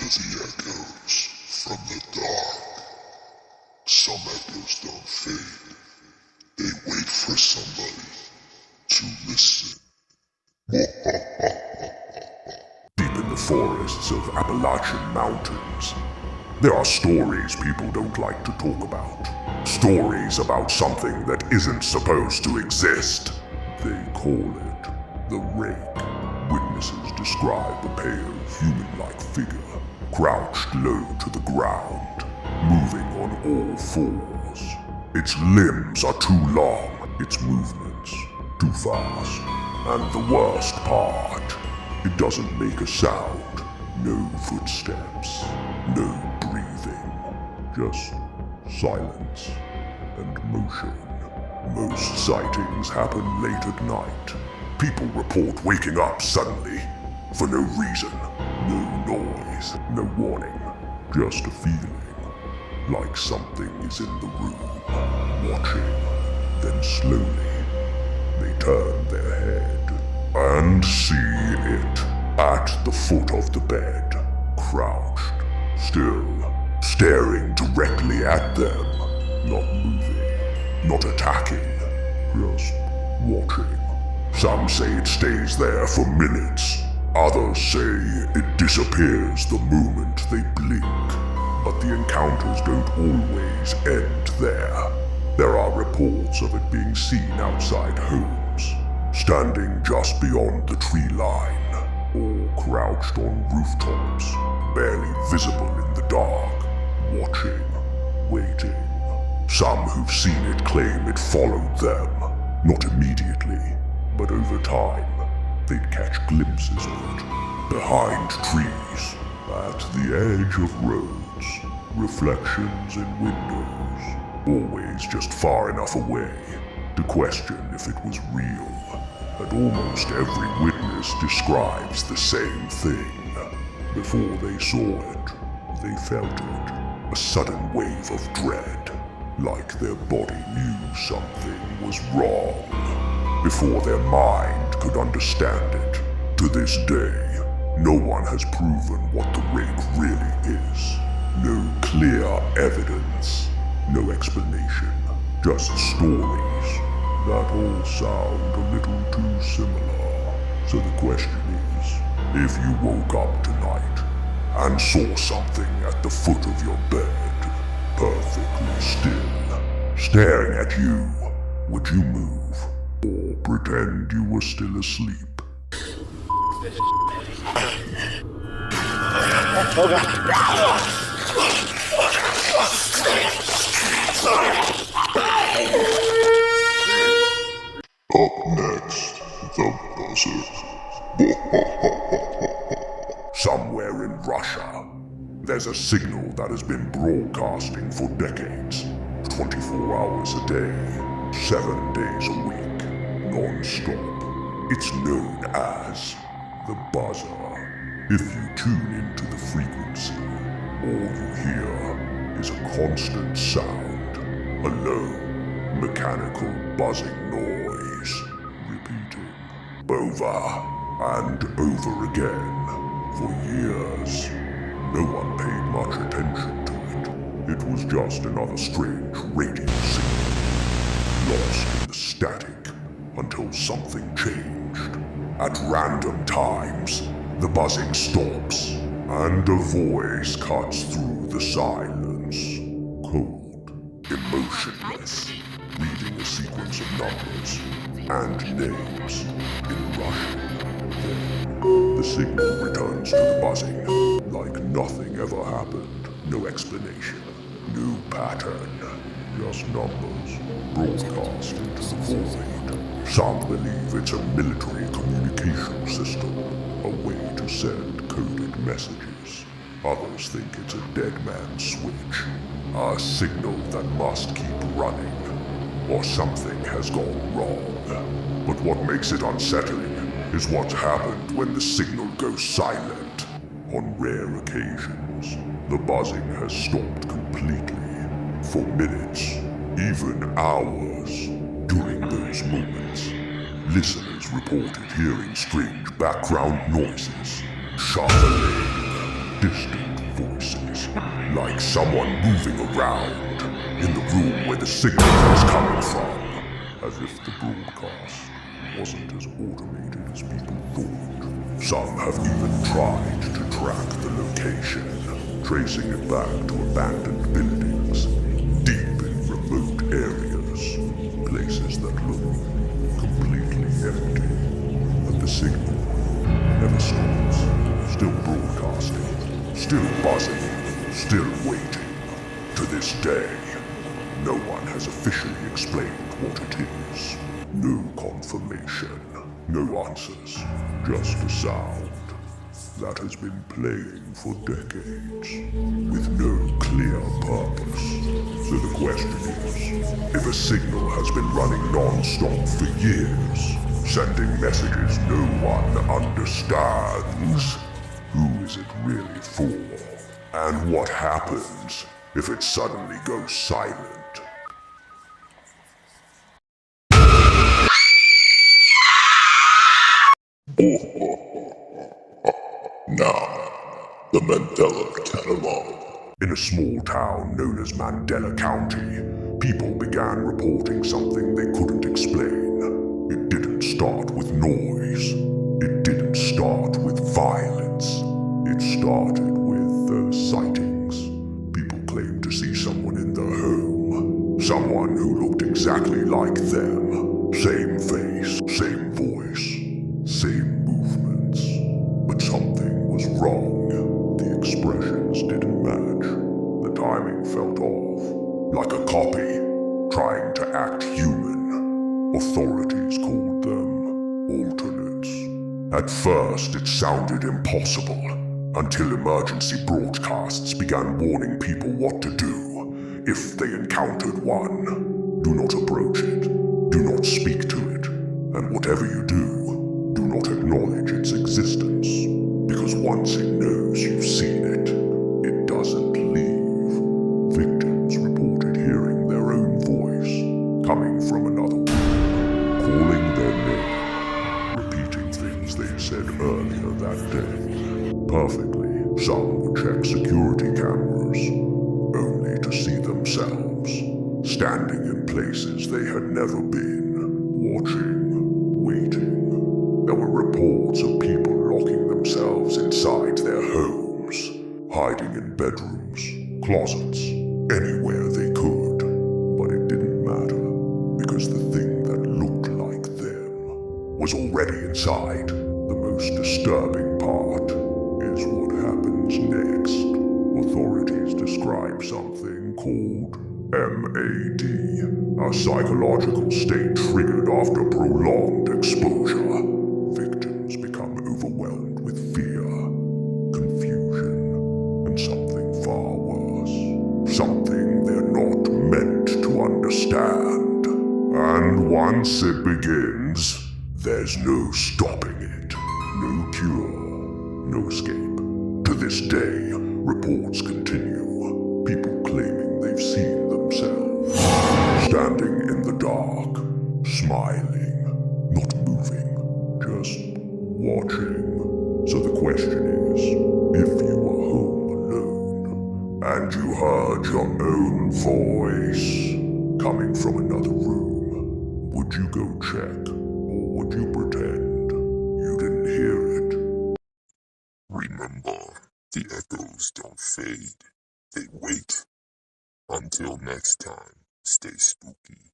to the echoes from the dark. Some echoes don't fade. They wait for somebody to listen. Deep in the forests of Appalachian Mountains, there are stories people don't like to talk about. Stories about something that isn't supposed to exist. They call it the Rake. Witnesses describe a pale, human-like figure, crouched low to the ground, moving on all fours. Its limbs are too long, its movements too fast. And the worst part, it doesn't make a sound. No footsteps, no breathing, just silence and motion. Most sightings happen late at night. People report waking up suddenly, for no reason. No noise, no warning, just a feeling, like something is in the room, watching. Then slowly, they turn their head and see it at the foot of the bed, crouched, still, staring directly at them, not moving, not attacking, just watching. Some say it stays there for minutes, others say it disappears the moment they blink. But the encounters don't always end there. There are reports of it being seen outside homes, standing just beyond the tree line, or crouched on rooftops, barely visible in the dark, watching, waiting. Some who've seen it claim it followed them, not immediately, but over time, they'd catch glimpses of it, behind trees, at the edge of roads, reflections in windows, always just far enough away to question if it was real. And almost every witness describes the same thing. Before they saw it, they felt it, a sudden wave of dread, like their body knew something was wrong. Before their mind could understand it. To this day, no one has proven what the Rake really is. No clear evidence, no explanation, just stories that all sound a little too similar. So the question is, if you woke up tonight and saw something at the foot of your bed, perfectly still, staring at you, would you move? Or pretend you were still asleep? Up next, the buzzer. Somewhere in Russia, there's a signal that has been broadcasting for decades, 24 hours a day, 7 days a week. Non-stop. It's known as the buzzer. If you tune into the frequency, all you hear is a constant sound, a low, mechanical buzzing noise, repeating over and over again. For years, no one paid much attention to it. It was just another strange radio signal, lost in the static. Until something changed. At random times, the buzzing stops, and a voice cuts through the silence. Cold, emotionless, reading a sequence of numbers and names in Russian. Then, the signal returns to the buzzing, like nothing ever happened. No explanation, no pattern, just numbers broadcast into the void. Some believe it's a military communication system, a way to send coded messages. Others think it's a dead man's switch, a signal that must keep running, or something has gone wrong. But what makes it unsettling is what's happened when the signal goes silent. On rare occasions, the buzzing has stopped completely, for minutes, even hours. During those moments, listeners reported hearing strange background noises, shuffling, distant someone moving around in the room where the signal was coming from, as if the broadcast wasn't as automated as people thought. Some have even tried to track the location, tracing it back to abandoned buildings, deep in remote areas, places that look completely empty. But the signal never stops, still broadcasting, still buzzing, still waiting. To this day, no one has officially explained what it is. No confirmation, no answers, just a sound that has been playing for decades, with no clear purpose. So the question is, if a signal has been running non-stop for years, sending messages no one understands, who is it really for? And what happens if it suddenly goes silent? Now, the Mandela Catalog. In a small town known as Mandela County, people began reporting something they couldn't explain. It didn't start with noise. It didn't start with violence. It started with sightings. People claimed to see someone in their home. Someone who looked exactly like them. Same face, same voice, same movements. But something was wrong. The expressions didn't match. The timing felt off. Like a copy, trying to act human. Authorities called them alternates. At first, it sounded impossible, until emergency broadcasts began warning people what to do if they encountered one. Do not approach it. Do not speak to it. And whatever you do not acknowledge its existence. Because once it knows you've seen it, it doesn't leave. Victims reported hearing their own voice coming from another room, calling their name, repeating things they said earlier that day. Perfectly, some would check security cameras, only to see themselves, standing in places they had never been, watching, waiting. There were reports of people locking themselves inside their homes, hiding in bedrooms, closets, anywhere they could. But it didn't matter, because the thing that looked like them was already inside. The most disturbing part is what happens next. Authorities describe something called MAD, a psychological state triggered after prolonged exposure. Victims become overwhelmed with fear, confusion, and something far worse. Something they're not meant to understand. And once it begins, there's no stopping it. No cure, no escape. To this day, reports continue. People claiming they've seen themselves, standing in the dark, smiling, not moving, just watching. So the question is, if you were home alone, and you heard your own voice coming from another room, would you go check, or would you pretend you didn't hear it? Remember, the echoes don't fade. They wait. Until next time, stay spooky.